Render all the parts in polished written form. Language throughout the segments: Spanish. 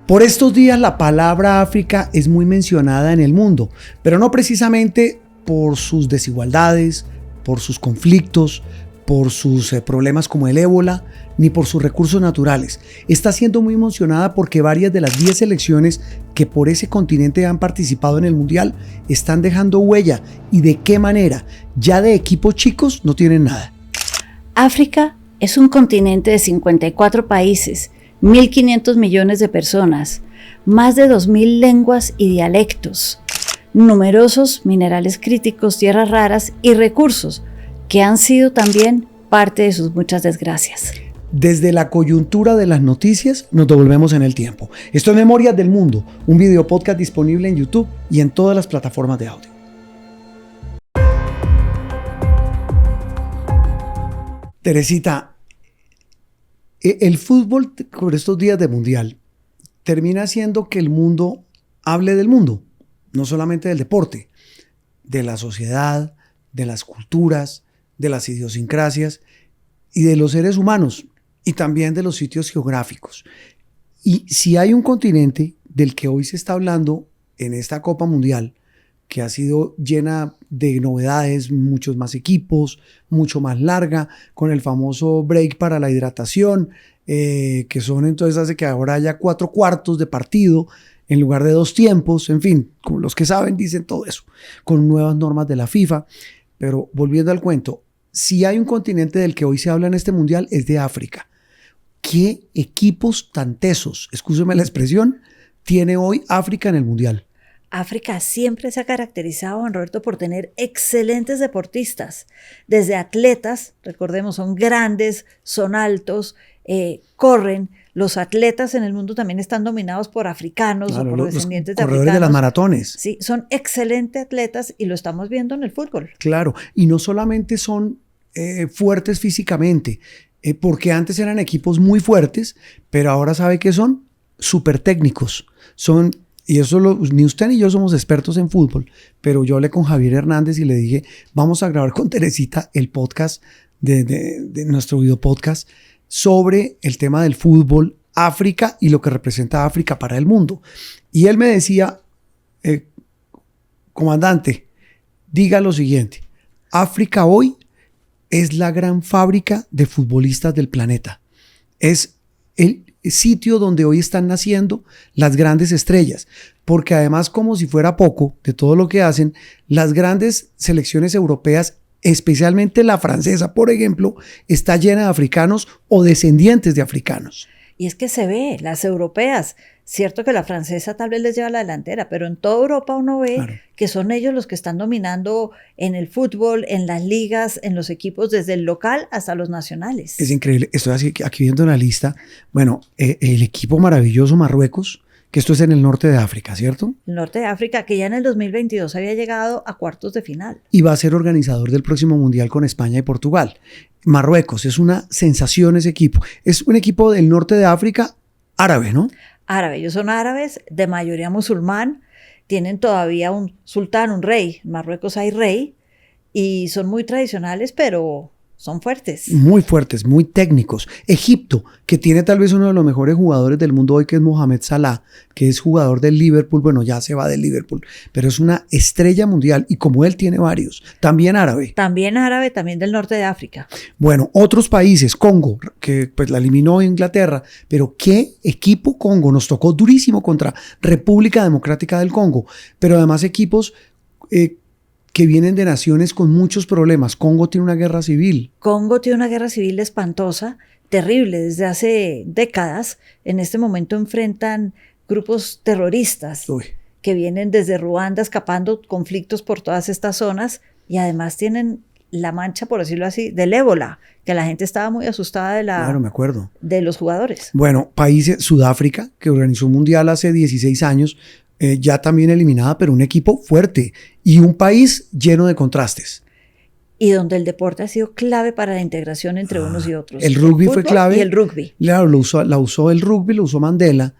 Por estos días la palabra África es muy mencionada en el mundo, pero no precisamente por sus desigualdades, por sus conflictos, por sus problemas como el ébola, ni por sus recursos naturales. Está siendo muy mencionada porque varias de las 10 selecciones que por ese continente han participado en el Mundial están dejando huella. ¿Y de qué manera? Ya de equipos chicos no tienen nada. África es un continente de 54 países, 1.500 millones de personas, más de 2.000 lenguas y dialectos, numerosos minerales críticos, tierras raras y recursos que han sido también parte de sus muchas desgracias. Desde la coyuntura de las noticias nos devolvemos en el tiempo. Esto es Memorias del Mundo, un video podcast disponible en YouTube y en todas las plataformas de audio. Teresita, el fútbol por estos días de mundial termina haciendo que el mundo hable del mundo, no solamente del deporte, de la sociedad, de las culturas, de las idiosincrasias y de los seres humanos y también de los sitios geográficos. Y si hay un continente del que hoy se está hablando en esta Copa Mundial, que ha sido llena de novedades, muchos más equipos, mucho más larga, con el famoso break para la hidratación, que son entonces hace que ahora haya 4 cuartos de partido en lugar de 2 tiempos, en fin, como los que saben dicen todo eso, con nuevas normas de la FIFA. Pero volviendo al cuento, si hay un continente del que hoy se habla en este mundial es de África. ¿Qué equipos tan tesos, excúseme la expresión, tiene hoy África en el mundial? África siempre se ha caracterizado, Juan Roberto, por tener excelentes deportistas, desde atletas, recordemos, son grandes, son altos, corren. Los atletas en el mundo también están dominados por africanos, claro, o por descendientes de africanos. Corredores de las maratones. Sí, son excelentes atletas y lo estamos viendo en el fútbol. Claro, y no solamente son fuertes físicamente, porque antes eran equipos muy fuertes, pero ahora sabe que son súper técnicos. Y eso ni usted ni yo somos expertos en fútbol, pero yo hablé con Javier Hernández y le dije, vamos a grabar con Teresita el podcast de nuestro video podcast sobre el tema del fútbol, África y lo que representa África para el mundo. Y él me decía, comandante, diga lo siguiente, África hoy es la gran fábrica de futbolistas del planeta. Es el sitio donde hoy están naciendo las grandes estrellas, porque además, como si fuera poco de todo lo que hacen, las grandes selecciones europeas, especialmente la francesa, por ejemplo, está llena de africanos o descendientes de africanos. Y es que se ve, las europeas, cierto que la francesa tal vez les lleva la delantera, pero en toda Europa uno ve, claro, que son ellos los que están dominando en el fútbol, en las ligas, en los equipos, desde el local hasta los nacionales. Es increíble, estoy aquí viendo la lista. Bueno, el equipo maravilloso Marruecos, que esto es en el norte de África, ¿cierto? El norte de África, que ya en el 2022 había llegado a cuartos de final. Y va a ser organizador del próximo Mundial con España y Portugal. Marruecos, es una sensación ese equipo. Es un equipo del norte de África árabe, ¿no? Árabe, ellos son árabes, de mayoría musulmán, tienen todavía un sultán, un rey. En Marruecos hay rey y son muy tradicionales, pero son fuertes. Muy fuertes, muy técnicos. Egipto, que tiene tal vez uno de los mejores jugadores del mundo hoy, que es Mohamed Salah, que es jugador del Liverpool. Bueno, ya se va del Liverpool, pero es una estrella mundial y como él tiene varios. También árabe. También árabe, también del norte de África. Bueno, otros países, Congo, que pues la eliminó Inglaterra, pero qué equipo Congo, nos tocó durísimo contra República Democrática del Congo, pero además equipos que vienen de naciones con muchos problemas. Congo tiene una guerra civil. Congo tiene una guerra civil espantosa, terrible, desde hace décadas. En este momento enfrentan grupos terroristas que vienen desde Ruanda escapando conflictos por todas estas zonas y además tienen la mancha, por decirlo así, del ébola, que la gente estaba muy asustada Claro, me acuerdo. De los jugadores. Bueno, países, Sudáfrica, que organizó un mundial hace 16 años, ya también eliminada, pero un equipo fuerte y un país lleno de contrastes. Y donde el deporte ha sido clave para la integración entre unos y otros. El rugby fue clave. Y el rugby. Claro, la usó el rugby, lo usó Mandela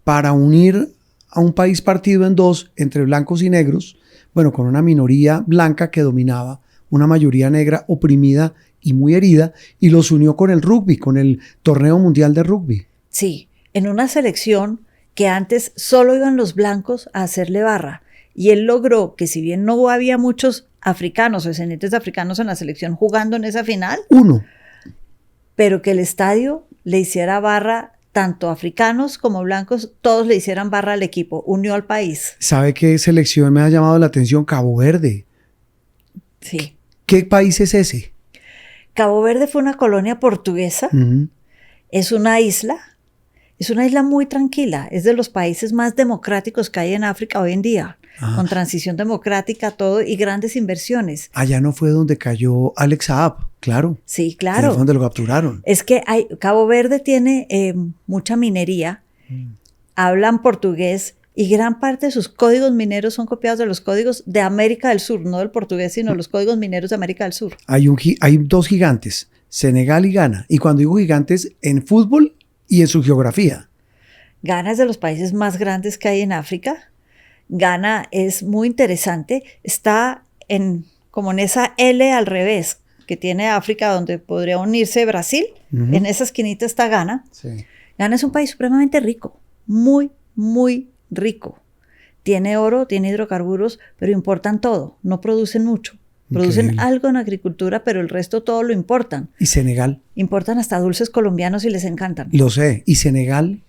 para unir a un país partido en dos entre blancos y negros, bueno, con una minoría blanca que dominaba, una mayoría negra oprimida y muy herida, y los unió con el rugby, con el torneo mundial de rugby. Sí, en una selección que antes solo iban los blancos a hacerle barra. Y él logró que, si bien no había muchos africanos o descendientes de africanos en la selección jugando en esa final, pero que el estadio le hiciera barra, tanto africanos como blancos, todos le hicieran barra al equipo, unió al país. ¿Sabe qué selección me ha llamado la atención? Cabo Verde. Sí. ¿Qué país es ese? Cabo Verde fue una colonia portuguesa, es una isla muy tranquila, es de los países más democráticos que hay en África hoy en día, con transición democrática, todo, y grandes inversiones. Allá no fue donde cayó Alex Saab, claro. Sí, claro. Fue donde lo capturaron. Es que Cabo Verde tiene mucha minería, hablan portugués, y gran parte de sus códigos mineros son copiados de los códigos de América del Sur, no del portugués, sino los códigos mineros de América del Sur. Hay dos gigantes, Senegal y Ghana. Y cuando digo gigantes, en fútbol y en su geografía. Ghana es de los países más grandes que hay en África. Ghana es muy interesante. Está como en esa L al revés que tiene África, donde podría unirse Brasil. En esa esquinita está Ghana. Sí. Ghana es un país supremamente rico, muy, muy rico. Tiene oro, tiene hidrocarburos, pero importan todo, no producen mucho. Producen algo en agricultura, pero el resto todo lo importan. ¿Y Senegal? Importan hasta dulces colombianos y les encantan. Lo sé. ¿Y Senegal?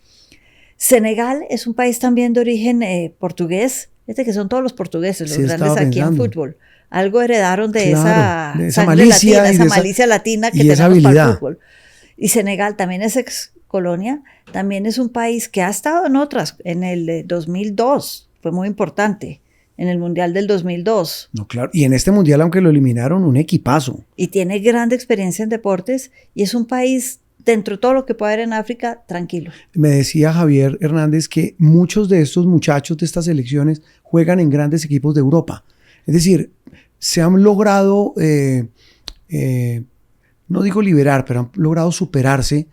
Senegal es un país también de origen portugués. Que son todos los portugueses, los grandes aquí en fútbol. Algo heredaron de esa malicia latina, esa malicia latina que tenemos para el fútbol. Y Senegal también es colonia, también es un país que ha estado en otras, en el 2002, fue muy importante, en el Mundial del 2002. No, claro, y en este Mundial, aunque lo eliminaron, un equipazo. Y tiene gran experiencia en deportes, y es un país, dentro de todo lo que puede haber en África, tranquilo. Me decía Javier Hernández que muchos de estos muchachos de estas selecciones juegan en grandes equipos de Europa. Es decir, se han logrado, no digo liberar, pero han logrado superarse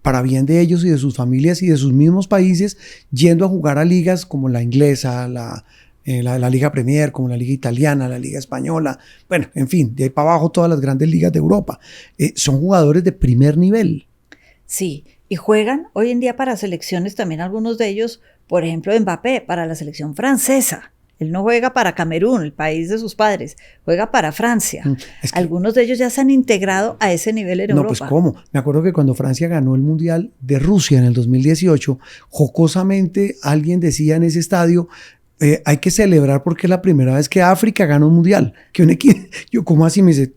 para bien de ellos y de sus familias y de sus mismos países, yendo a jugar a ligas como la inglesa, la Liga Premier, como la Liga Italiana, la Liga Española, bueno, en fin, de ahí para abajo todas las grandes ligas de Europa. Son jugadores de primer nivel. Sí, y juegan hoy en día para selecciones también, algunos de ellos, por ejemplo, Mbappé, para la selección francesa. Él no juega para Camerún, el país de sus padres, juega para Francia. Algunos de ellos ya se han integrado a ese nivel en Europa. No, pues ¿cómo? Me acuerdo que cuando Francia ganó el Mundial de Rusia en el 2018, jocosamente alguien decía en ese estadio, hay que celebrar porque es la primera vez que África gana un Mundial. Yo, ¿cómo así? Me dice,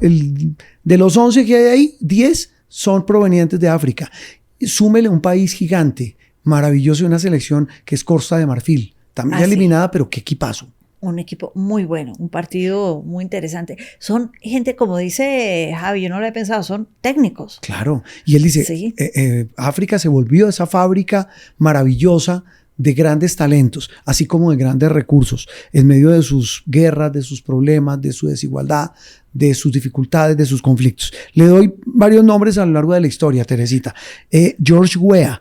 de los 11 que hay ahí, 10 son provenientes de África. Súmele un país gigante, maravilloso, y una selección que es Costa de Marfil. También eliminada, pero qué equipazo. Un equipo muy bueno, un partido muy interesante. Son gente, como dice Javi, yo no lo he pensado, son técnicos. Claro, y él dice, sí. África se volvió esa fábrica maravillosa de grandes talentos, así como de grandes recursos, en medio de sus guerras, de sus problemas, de su desigualdad, de sus dificultades, de sus conflictos. Le doy varios nombres a lo largo de la historia, Teresita. George Weah,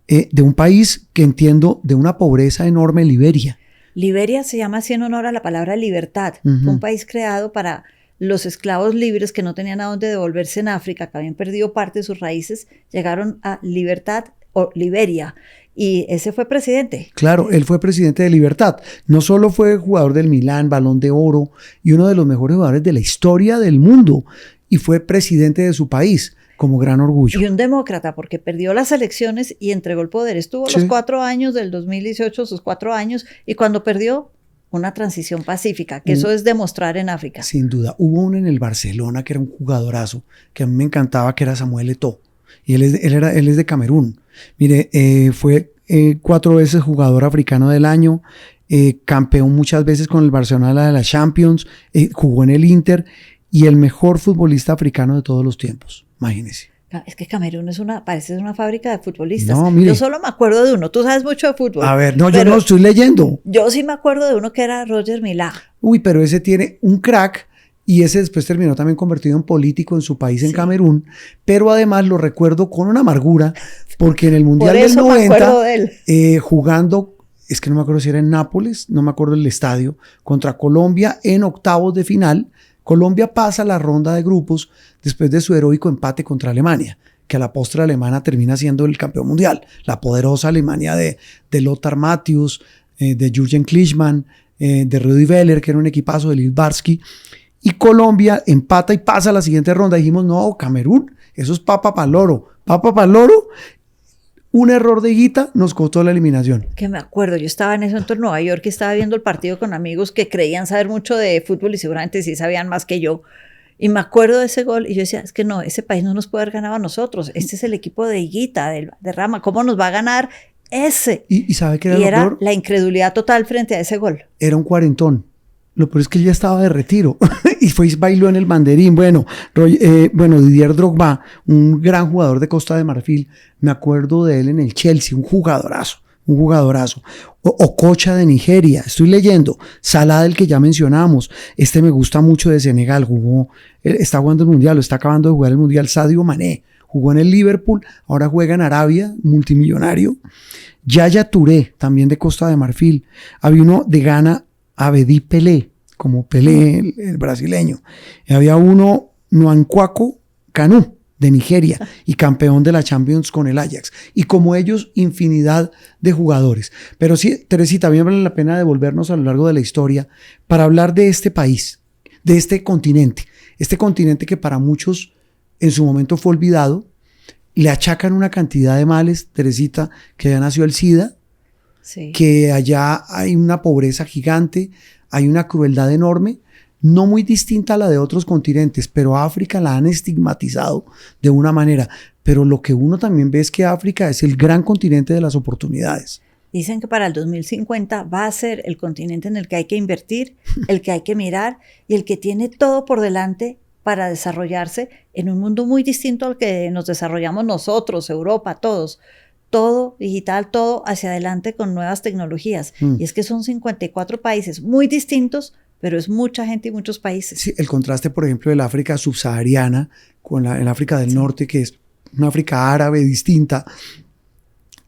de un país que entiendo de una pobreza enorme, Liberia. Liberia se llama así en honor a la palabra libertad. Fue un país creado para los esclavos libres que no tenían a dónde devolverse en África, que habían perdido parte de sus raíces, llegaron a Libertad o Liberia. Y ese fue presidente. Claro, él fue presidente de Libertad. No solo fue jugador del Milán, Balón de Oro y uno de los mejores jugadores de la historia del mundo. Y fue presidente de su país. Como gran orgullo. Y un demócrata, porque perdió las elecciones y entregó el poder. Estuvo los 4 años del 2018, sus 4 años, y cuando perdió, una transición pacífica, que eso es demostrar en África. Sin duda. Hubo uno en el Barcelona que era un jugadorazo, que a mí me encantaba, que era Samuel Eto'o. Y él es de Camerún. Mire, fue 4 veces jugador africano del año, campeón muchas veces con el Barcelona de la Champions, jugó en el Inter, y el mejor futbolista africano de todos los tiempos. Imagínese. Es que Camerún parece una fábrica de futbolistas. No, mire. Yo solo me acuerdo de uno. Tú sabes mucho de fútbol. A ver, no, yo no estoy leyendo. Yo sí me acuerdo de uno que era Roger Milá. Uy, pero ese tiene un crack y ese después terminó también convertido en político en su país, en Camerún. Pero además lo recuerdo con una amargura porque en el Mundial del 90, jugando, es que no me acuerdo si era en Nápoles, no me acuerdo el estadio, contra Colombia en octavos de final. Colombia pasa la ronda de grupos después de su heroico empate contra Alemania. que a la postre alemana termina siendo el campeón mundial. La poderosa Alemania de Lothar Matthäus, de Jürgen Klinsmann, de Rudi Völler, que era un equipazo de Littbarski. Y Colombia empata y pasa a la siguiente ronda. Dijimos, no, Camerún, eso es papa para loro. Papa para loro. Un error de Higuita nos costó la eliminación. Que me acuerdo, yo estaba en ese momento en Nueva York y estaba viendo el partido con amigos que creían saber mucho de fútbol y seguramente sí sabían más que yo. Y me acuerdo de ese gol y yo decía, es que no, ese país no nos puede haber ganado a nosotros. Este es el equipo de Higuita, de Rama. ¿Cómo nos va a ganar ese? ¿Y sabe qué era y lo era peor? La incredulidad total frente a ese gol. Era un cuarentón. Lo peor es que él ya estaba de retiro y fue y bailó en el banderín. Bueno, Didier Drogba, un gran jugador de Costa de Marfil, me acuerdo de él en el Chelsea, un jugadorazo. Okocha de Nigeria, estoy leyendo. Salah, del que ya mencionamos, me gusta mucho, de Senegal, está jugando el Mundial, está acabando de jugar el Mundial. Sadio Mané, jugó en el Liverpool, ahora juega en Arabia, multimillonario. Yaya Touré, también de Costa de Marfil. Había uno de Ghana, Abedi Pelé, como Pelé, el brasileño. Y había uno, Nwankwo Kanu, de Nigeria, y campeón de la Champions con el Ajax. Y como ellos, infinidad de jugadores. Pero sí, Teresita, a mí me vale la pena devolvernos a lo largo de la historia para hablar de este país, de este continente que para muchos en su momento fue olvidado. Le achacan una cantidad de males, Teresita, que ya nació el SIDA, sí, que allá hay una pobreza gigante, hay una crueldad enorme, no muy distinta a la de otros continentes, pero a África la han estigmatizado de una manera. Pero lo que uno también ve es que África es el gran continente de las oportunidades. Dicen que para el 2050 va a ser el continente en el que hay que invertir, el que hay que mirar y el que tiene todo por delante para desarrollarse en un mundo muy distinto al que nos desarrollamos nosotros, Europa, todos. Todo digital, todo hacia adelante con nuevas tecnologías. Y es que son 54 países muy distintos, pero es mucha gente y muchos países. Sí, el contraste, por ejemplo, del África subsahariana con el África del Norte, que es una África árabe distinta.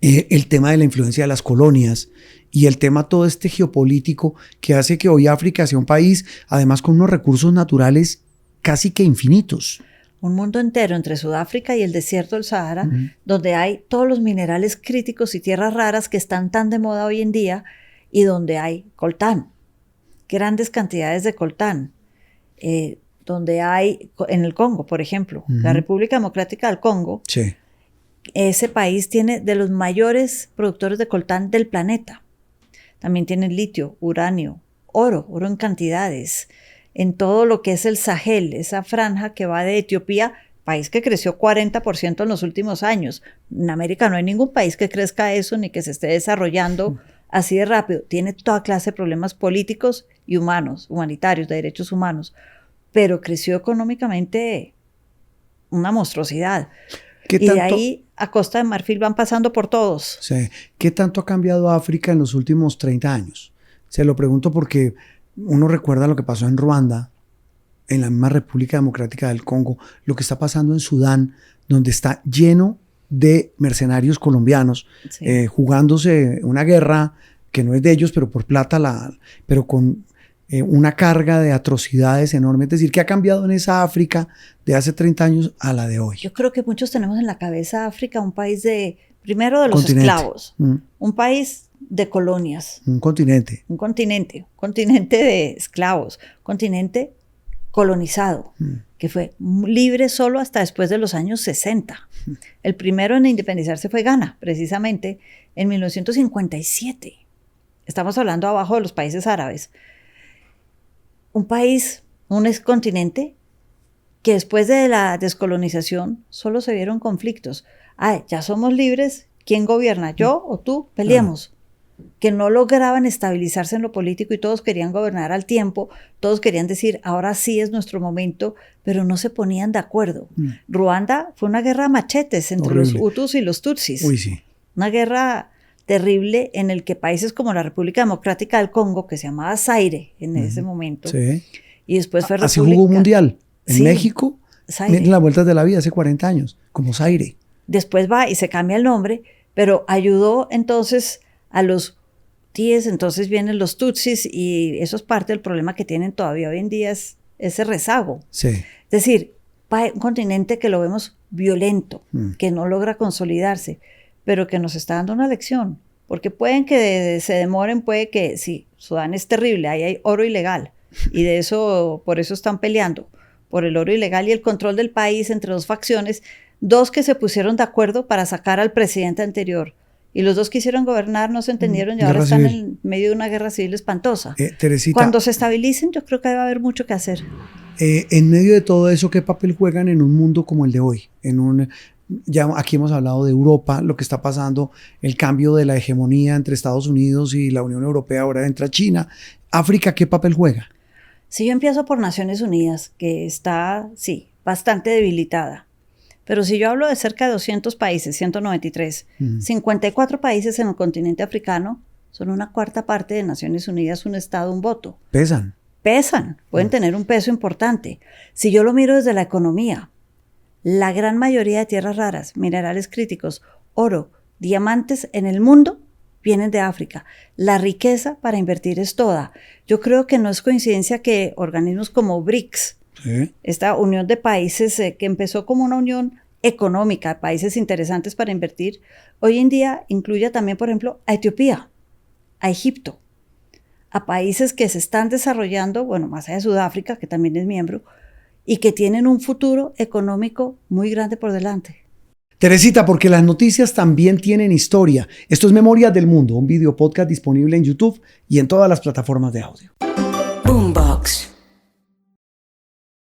El tema de la influencia de las colonias y el tema todo geopolítico que hace que hoy África sea un país, además con unos recursos naturales casi que infinitos. Un mundo entero entre Sudáfrica y el desierto del Sahara, donde hay todos los minerales críticos y tierras raras que están tan de moda hoy en día, y donde hay coltán, grandes cantidades de coltán, donde hay, en el Congo, por ejemplo, la República Democrática del Congo, sí, ese país tiene de los mayores productores de coltán del planeta. También tiene litio, uranio, oro en cantidades, en todo lo que es el Sahel, esa franja que va de Etiopía, país que creció 40% en los últimos años. En América no hay ningún país que crezca eso ni que se esté desarrollando así de rápido. Tiene toda clase de problemas políticos y humanos, humanitarios, de derechos humanos, pero creció económicamente una monstruosidad. Y de ahí a Costa de Marfil van pasando por todos. Sí. ¿Qué tanto ha cambiado África en los últimos 30 años? Se lo pregunto porque uno recuerda lo que pasó en Ruanda, en la misma República Democrática del Congo, lo que está pasando en Sudán, donde está lleno de mercenarios colombianos, sí, jugándose una guerra que no es de ellos, pero por plata, pero con una carga de atrocidades enormes. Es decir, ¿qué ha cambiado en esa África de hace 30 años a la de hoy? Yo creo que muchos tenemos en la cabeza África un país primero de los esclavos, un país de colonias. Un continente de esclavos, un continente colonizado, que fue libre solo hasta después de los años 60. El primero en independizarse fue Ghana, precisamente, en 1957. Estamos hablando abajo de los países árabes. Un continente que después de la descolonización solo se vieron conflictos. Ya somos libres, ¿quién gobierna? ¿Yo o tú? Peleemos. Que no lograban estabilizarse en lo político y todos querían gobernar al tiempo, todos querían decir, ahora sí es nuestro momento, pero no se ponían de acuerdo. Ruanda fue una guerra a machetes entre los Hutus y los Tutsis. Uy, sí. Una guerra terrible en el que países como la República Democrática del Congo, que se llamaba Zaire en ese momento, sí, y después fue así jugó mundial en sí, México, en las vueltas de la vida hace 40 años, como Zaire. Después va y se cambia el nombre, pero ayudó entonces a los Tíes, entonces vienen los Tutsis y eso es parte del problema que tienen todavía hoy en día, es ese rezago. Sí. Es decir, un continente que lo vemos violento, que no logra consolidarse, pero que nos está dando una lección. Porque pueden que se demoren, puede que sí, Sudán es terrible, ahí hay oro ilegal y por eso están peleando, por el oro ilegal y el control del país entre dos facciones, dos que se pusieron de acuerdo para sacar al presidente anterior. Y los dos quisieron gobernar, no se entendieron y ahora están en medio de una guerra civil espantosa. Teresita, cuando se estabilicen, yo creo que va a haber mucho que hacer. En medio de todo eso, ¿qué papel juegan en un mundo como el de hoy? Ya aquí hemos hablado de Europa, lo que está pasando, el cambio de la hegemonía entre Estados Unidos y la Unión Europea, ahora entra China. África, ¿qué papel juega? Si yo empiezo por Naciones Unidas, que está, sí, bastante debilitada. Pero si yo hablo de cerca de 200 países, 193, 54 países en el continente africano, son una cuarta parte de Naciones Unidas, un estado, un voto. Pesan, pueden tener un peso importante. Si yo lo miro desde la economía, la gran mayoría de tierras raras, minerales críticos, oro, diamantes en el mundo vienen de África. La riqueza para invertir es toda. Yo creo que no es coincidencia que organismos como BRICS, esta unión de países que empezó como una unión económica, países interesantes para invertir, hoy en día incluya también, por ejemplo, a Etiopía, a Egipto, a países que se están desarrollando, bueno, más allá de Sudáfrica, que también es miembro, y que tienen un futuro económico muy grande por delante. Teresita, porque las noticias también tienen historia. Esto es Memorias del Mundo, un video podcast disponible en YouTube y en todas las plataformas de audio.